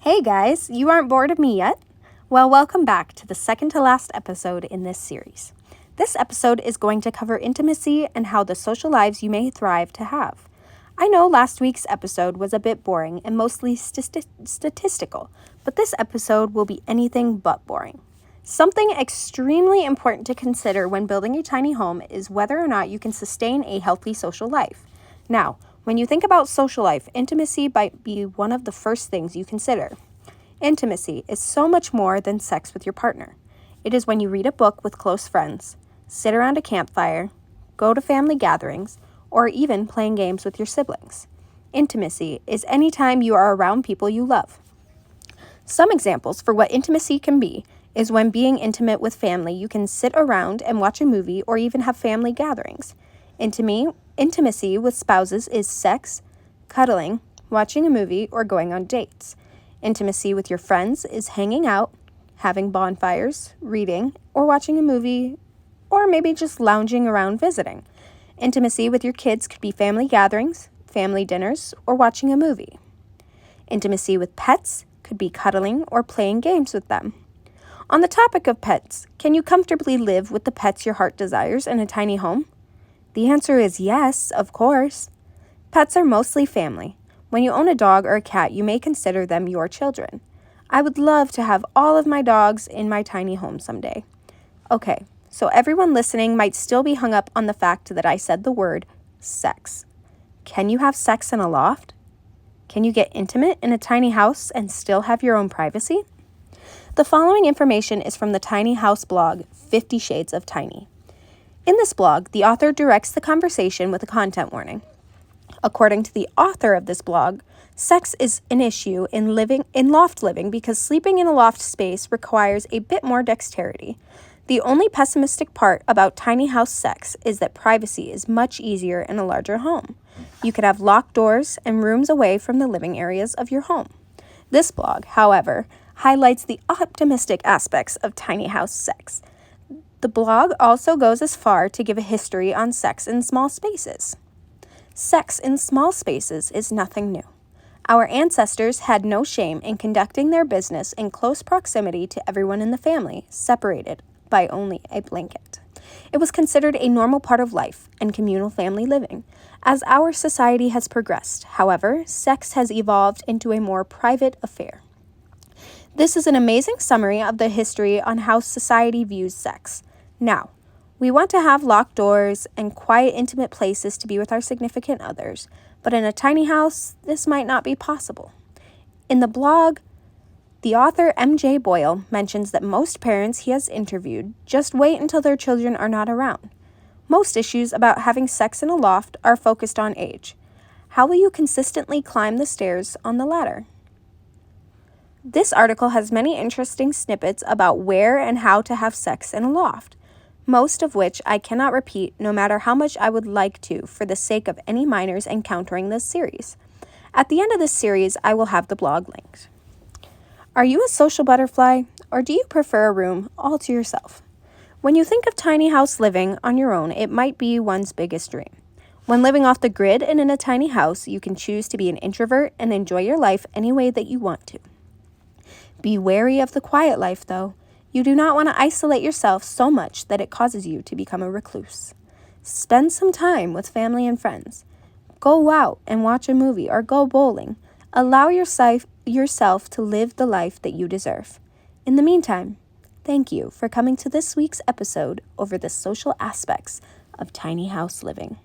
Hey guys, you aren't bored of me yet? Well, welcome back to the second to last episode in this series. This episode is going to cover intimacy and how the social lives you may thrive to have. I know last week's episode was a bit boring and mostly statistical, but this episode will be anything but boring. Something extremely important to consider when building a tiny home is whether or not you can sustain a healthy social life. Now, when you think about social life, intimacy might be one of the first things you consider. Intimacy is so much more than sex with your partner. It is when you read a book with close friends, sit around a campfire, go to family gatherings, or even playing games with your siblings. Intimacy is any time you are around people you love. Some examples for what intimacy can be is when being intimate with family, you can sit around and watch a movie or even have family gatherings. Intimacy with spouses is sex, cuddling, watching a movie, or going on dates. Intimacy with your friends is hanging out, having bonfires, reading, or watching a movie, or maybe just lounging around visiting. Intimacy with your kids could be family gatherings, family dinners, or watching a movie. Intimacy with pets could be cuddling or playing games with them. On the topic of pets, can you comfortably live with the pets your heart desires in a tiny home? The answer is yes, of course. Pets are mostly family. When you own a dog or a cat, you may consider them your children. I would love to have all of my dogs in my tiny home someday. Okay, so everyone listening might still be hung up on the fact that I said the word sex. Can you have sex in a loft? Can you get intimate in a tiny house and still have your own privacy? The following information is from the Tiny House blog, 50 Shades of Tiny. In this blog, the author directs the conversation with a content warning. According to the author of this blog, sex is an issue in loft living because sleeping in a loft space requires a bit more dexterity. The only pessimistic part about tiny house sex is that privacy is much easier in a larger home. You could have locked doors and rooms away from the living areas of your home. This blog, however, highlights the optimistic aspects of tiny house sex. The blog also goes as far to give a history on sex in small spaces. Sex in small spaces is nothing new. Our ancestors had no shame in conducting their business in close proximity to everyone in the family, separated by only a blanket. It was considered a normal part of life and communal family living. As our society has progressed, however, sex has evolved into a more private affair. This is an amazing summary of the history on how society views sex. Now, we want to have locked doors and quiet, intimate places to be with our significant others, but in a tiny house, this might not be possible. In the blog, the author M.J. Boyle mentions that most parents he has interviewed just wait until their children are not around. Most issues about having sex in a loft are focused on age. How will you consistently climb the stairs on the ladder? This article has many interesting snippets about where and how to have sex in a loft, most of which I cannot repeat no matter how much I would like to for the sake of any minors encountering this series. At the end of this series, I will have the blog linked. Are you a social butterfly, or do you prefer a room all to yourself? When you think of tiny house living on your own, it might be one's biggest dream. When living off the grid and in a tiny house, you can choose to be an introvert and enjoy your life any way that you want to. Be wary of the quiet life, though. You do not want to isolate yourself so much that it causes you to become a recluse. Spend some time with family and friends. Go out and watch a movie or go bowling. Allow yourself to live the life that you deserve. In the meantime, thank you for coming to this week's episode over the social aspects of tiny house living.